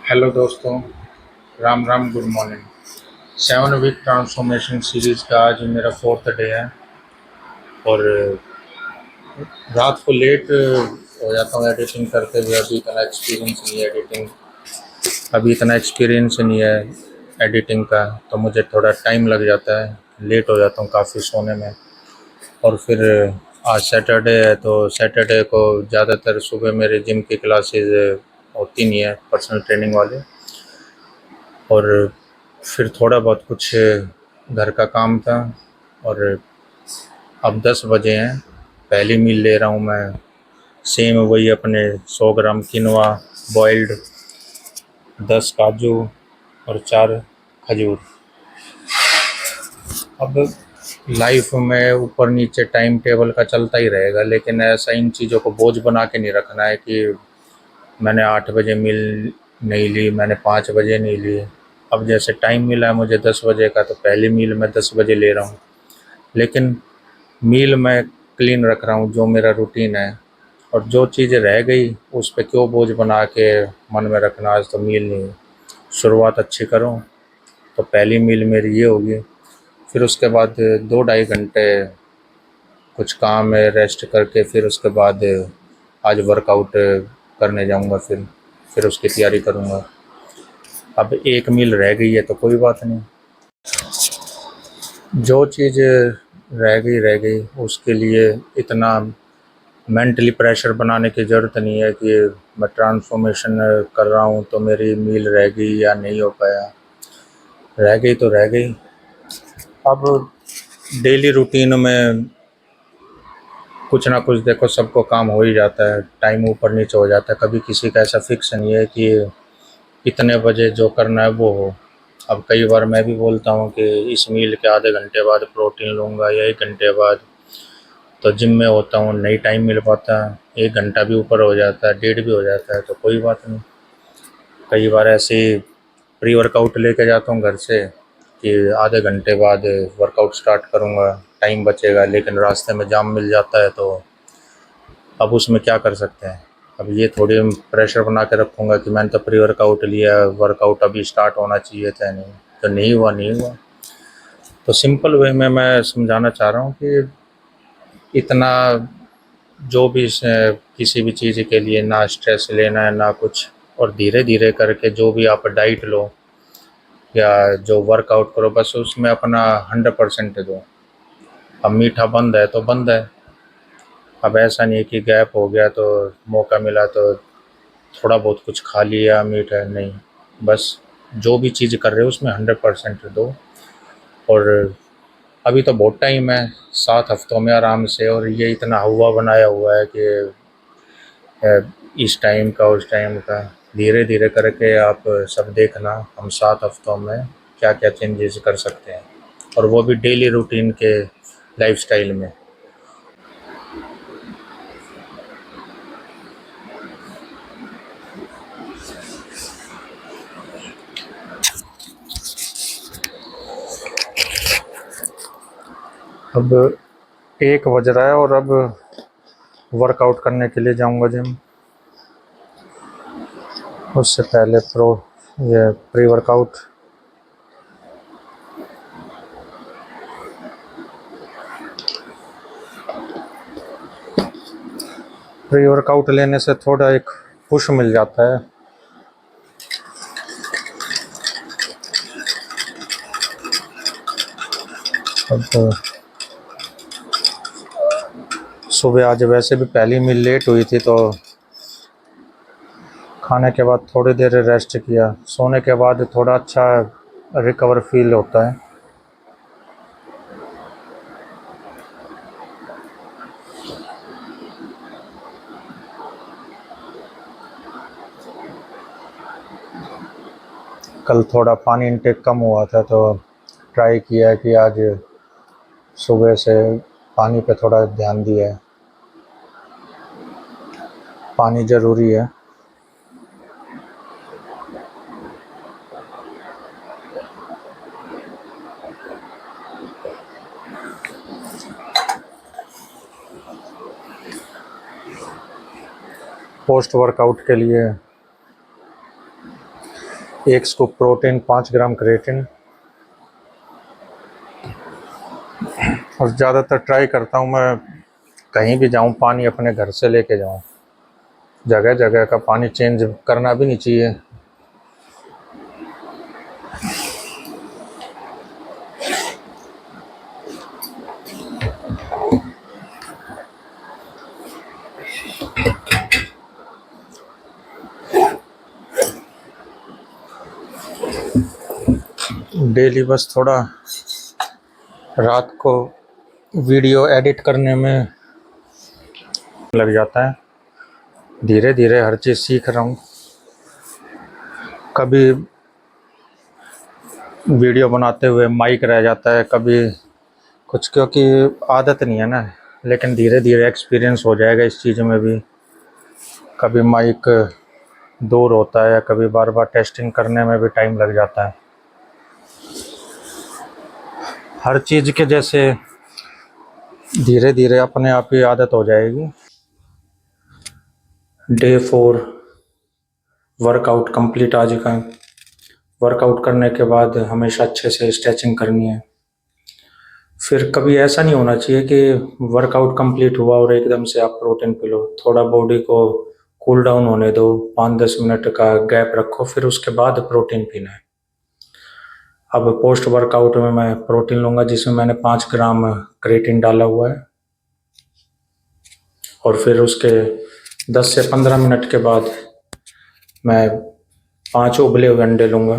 Hello दोस्तों, Ram Ram, good morning. 7 week transformation series का आज मेरा 4th डे है और रात को लेट हो जाता हूँ एडिटिंग करते हुए। अभी इतना एक्सपीरियंस नहीं है एडिटिंग का, तो मुझे थोड़ा टाइम लग जाता है, लेट हो जाता हूँ काफ़ी सोने में। और फिर आज सैटरडे है, तो सैटरडे को ज़्यादातर सुबह मेरे जिम की क्लासेस होती नहीं है, पर्सनल ट्रेनिंग वाले। और फिर थोड़ा बहुत कुछ घर का काम था। और अब 10 बजे हैं, पहली मील ले रहा हूँ मैं। सेम वही अपने 100 ग्राम किनवा बॉइल्ड, 10 काजू और 4 खजूर। अब लाइफ में ऊपर नीचे टाइम टेबल का चलता ही रहेगा, लेकिन ऐसा इन चीज़ों को बोझ बना के नहीं रखना है कि मैंने 8 बजे मील नहीं ली, मैंने 5 बजे नहीं ली। अब जैसे टाइम मिला है मुझे 10 बजे का, तो पहली मील मैं 10 बजे ले रहा हूँ। लेकिन मील मैं क्लीन रख रहा हूँ, जो मेरा रूटीन है। और जो चीज़ें रह गई उस पे क्यों बोझ बना के मन में रखना। आज तो मील नहीं, शुरुआत अच्छी करूँ। तो पहली मील मेरी ये होगी। फिर उसके बाद 2 ढाई घंटे कुछ काम है, रेस्ट करके फिर उसके बाद आज वर्कआउट करने जाऊंगा। फिर उसकी तैयारी करूंगा। अब एक मील रह गई है तो कोई बात नहीं, जो चीज़ रह गई उसके लिए इतना मेंटली प्रेशर बनाने की ज़रूरत नहीं है कि मैं ट्रांसफॉर्मेशन कर रहा हूँ तो मेरी मील रह गई या नहीं हो पाया। रह गई तो रह गई। अब डेली रूटीन में कुछ ना कुछ देखो, सबको काम हो ही जाता है, टाइम ऊपर नीचे हो जाता है। कभी किसी का ऐसा फिक्स नहीं है कि इतने बजे जो करना है वो हो। अब कई बार मैं भी बोलता हूँ कि इस मील के आधे घंटे बाद प्रोटीन लूँगा या 1 घंटे बाद, तो जिम में होता हूँ, नहीं टाइम मिल पाता। 1 घंटा भी ऊपर हो जाता है, डेढ़ भी हो जाता है, तो कोई बात नहीं। कई बार ऐसे ही प्री वर्कआउट लेके जाता हूँ घर से कि आधे घंटे बाद वर्कआउट स्टार्ट करूँगा, टाइम बचेगा। लेकिन रास्ते में जाम मिल जाता है, तो अब उसमें क्या कर सकते हैं। अब ये थोड़ी प्रेशर बना के रखूँगा कि मैंने तो प्री वर्कआउट लिया, वर्कआउट अभी स्टार्ट होना चाहिए था, नहीं तो नहीं हुआ, नहीं हुआ। तो सिंपल वे में मैं समझाना चाह रहा हूँ कि इतना जो भी किसी भी चीज़ के लिए ना स्ट्रेस लेना है ना कुछ। और धीरे धीरे करके जो भी आप डाइट लो या जो वर्कआउट करो, बस उसमें अपना 100% दो। अब मीठा बंद है तो बंद है। अब ऐसा नहीं है कि गैप हो गया तो मौका मिला तो थोड़ा बहुत कुछ खा लिया मीठा, नहीं। बस जो भी चीज़ कर रहे हो उसमें 100% दो। और अभी तो बहुत टाइम है, 7 हफ्तों में आराम से। और ये इतना हुआ बनाया हुआ है कि इस टाइम का उस टाइम का धीरे धीरे करके आप सब देखना, हम 7 हफ्तों में क्या क्या चेंजेस कर सकते हैं, और वो भी डेली रूटीन के लाइफस्टाइल में। अब 1 बज रहा है और अब वर्कआउट करने के लिए जाऊंगा जिम। उससे पहले ये प्री वर्कआउट। प्री वर्कआउट लेने से थोड़ा एक पुश मिल जाता है। अब सुबह आज वैसे भी पहली मील लेट हुई थी, तो खाने के बाद थोड़ी देर रेस्ट किया। सोने के बाद थोड़ा अच्छा रिकवर फील होता है। कल थोड़ा पानी इंटेक कम हुआ था, तो ट्राई किया कि आज सुबह से पानी पे थोड़ा ध्यान दिया है। पानी ज़रूरी है। पोस्ट वर्कआउट के लिए एक स्कूप प्रोटीन, 5 ग्राम क्रिएटिन। और ज़्यादातर ट्राई करता हूँ मैं कहीं भी जाऊँ पानी अपने घर से लेके जाऊँ। जगह जगह का पानी चेंज करना भी नहीं चाहिए। डेली बस थोड़ा रात को वीडियो एडिट करने में लग जाता है। धीरे धीरे हर चीज़ सीख रहा हूँ। कभी वीडियो बनाते हुए माइक रह जाता है, कभी कुछ, क्योंकि आदत नहीं है ना। लेकिन धीरे धीरे एक्सपीरियंस हो जाएगा इस चीज़ में भी। कभी माइक दूर होता है, कभी बार बार टेस्टिंग करने में भी टाइम लग जाता है। हर चीज़ के जैसे धीरे धीरे अपने आप ही आदत हो जाएगी। डे 4 वर्कआउट कंप्लीट आज का। वर्कआउट करने के बाद हमेशा अच्छे से स्ट्रेचिंग करनी है। फिर कभी ऐसा नहीं होना चाहिए कि वर्कआउट कंप्लीट हुआ और एकदम से आप प्रोटीन पी लो। थोड़ा बॉडी को कूल डाउन होने दो, 5-10 मिनट का गैप रखो, फिर उसके बाद प्रोटीन पीना है। अब पोस्ट वर्कआउट में मैं प्रोटीन लूँगा, जिसमें मैंने 5 ग्राम क्रिएटिन डाला हुआ है। और फिर उसके 10 से 15 मिनट के बाद मैं 5 उबले हुए अंडे लूँगा।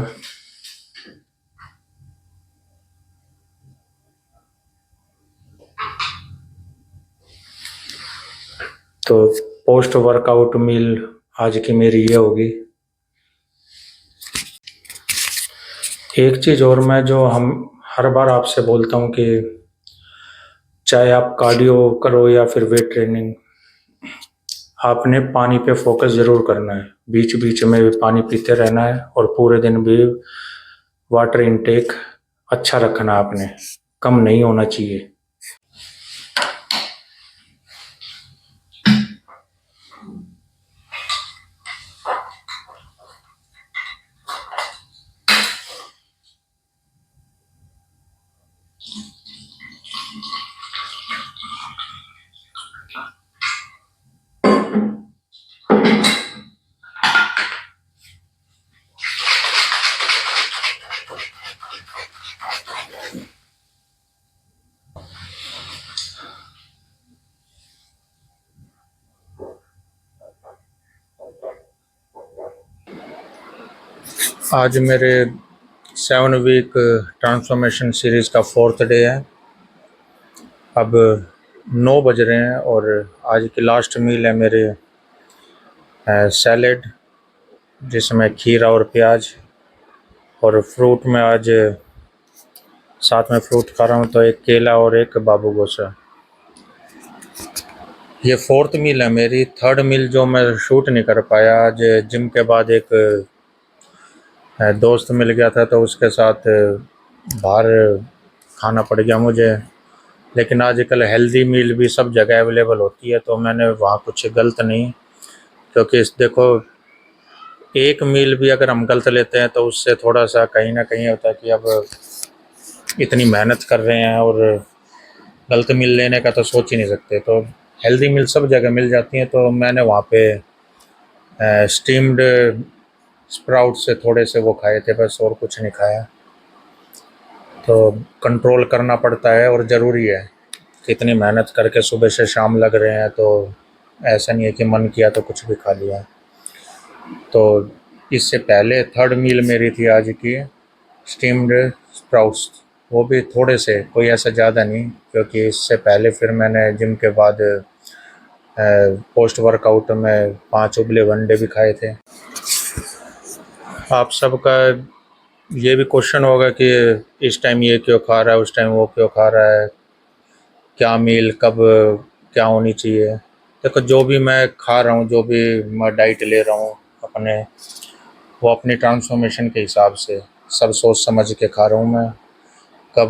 तो पोस्ट वर्कआउट मील आज की मेरी ये होगी। एक चीज़ और मैं जो हम हर बार आपसे बोलता हूँ कि चाहे आप कार्डियो करो या फिर वेट ट्रेनिंग, आपने पानी पे फोकस ज़रूर करना है। बीच बीच में भी पानी पीते रहना है और पूरे दिन भी वाटर इनटेक अच्छा रखना है आपने, कम नहीं होना चाहिए। आज मेरे 7 वीक ट्रांसफॉर्मेशन सीरीज़ का 4th डे है। अब 9 बज रहे हैं और आज की लास्ट मील है मेरे सैलेड, जिसमें खीरा और प्याज और फ्रूट में आज साथ में फ्रूट खा रहा हूँ, तो एक केला और एक बाबू गोसा। ये 4th मील है मेरी। 3rd मील जो मैं शूट नहीं कर पाया, आज जिम के बाद एक दोस्त मिल गया था तो उसके साथ बाहर खाना पड़ गया मुझे। लेकिन आजकल हेल्दी मील भी सब जगह अवेलेबल होती है, तो मैंने वहाँ कुछ गलत नहीं, क्योंकि इस देखो एक मील भी अगर हम गलत लेते हैं तो उससे थोड़ा सा कहीं ना कहीं होता है कि अब इतनी मेहनत कर रहे हैं और गलत मील लेने का तो सोच ही नहीं सकते। तो हेल्दी मील सब जगह मिल जाती हैं, तो मैंने वहाँ पे स्टीम्ड स्प्राउट से थोड़े से वो खाए थे बस, और कुछ नहीं खाया। तो कंट्रोल करना पड़ता है और ज़रूरी है। कितनी मेहनत करके सुबह से शाम लग रहे हैं, तो ऐसा नहीं है कि मन किया तो कुछ भी खा लिया। तो इससे पहले 3rd मील मेरी थी आज की स्टीम्ड स्प्राउट्स, वो भी थोड़े से, कोई ऐसा ज़्यादा नहीं, क्योंकि इससे पहले फिर मैंने जिम के बाद पोस्ट वर्कआउट में 5 उबले अंडे भी खाए थे। आप सबका ये भी क्वेश्चन होगा कि इस टाइम ये क्यों खा रहा है, उस टाइम वो क्यों खा रहा है, क्या मील कब क्या होनी चाहिए। देखो, जो भी मैं खा रहा हूँ, जो भी मैं डाइट ले रहा हूँ अपने, वो अपनी ट्रांसफॉर्मेशन के हिसाब से सब सोच समझ के खा रहा हूँ मैं। कब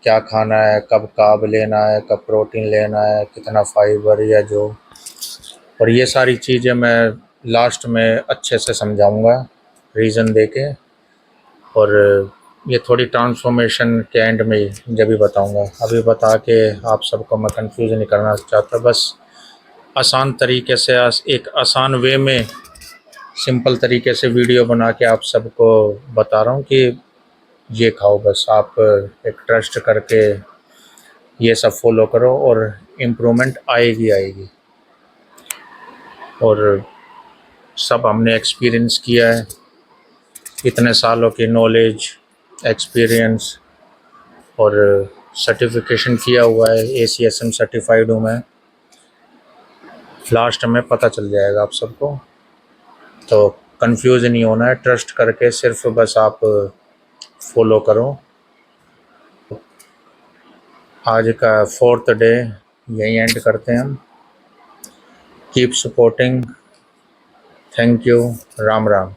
क्या खाना है, कब कार्ब लेना है, कब प्रोटीन लेना है, कितना फाइबर या जो, और ये सारी चीज़ें मैं लास्ट में अच्छे से समझाऊंगा। रीज़न देके, और ये थोड़ी ट्रांसफॉर्मेशन के एंड में जब भी बताऊंगा, अभी बता के आप सबको मैं कंफ्यूज नहीं करना चाहता। बस आसान तरीके से एक आसान वे में सिंपल तरीके से वीडियो बना के आप सबको बता रहा हूँ कि ये खाओ, बस आप एक ट्रस्ट करके ये सब फॉलो करो और इम्प्रूवमेंट आएगी आएगी। और सब हमने एक्सपीरियंस किया है, इतने सालों की नॉलेज, एक्सपीरियंस और सर्टिफिकेशन किया हुआ है, ACSM सर्टिफाइड हूँ मैं। लास्ट में पता चल जाएगा आप सबको, तो कंफ्यूज नहीं होना है, ट्रस्ट करके सिर्फ बस आप फॉलो करो। आज का 4th डे यहीं एंड करते हैं हम। Keep supporting, thank you, Ram Ram.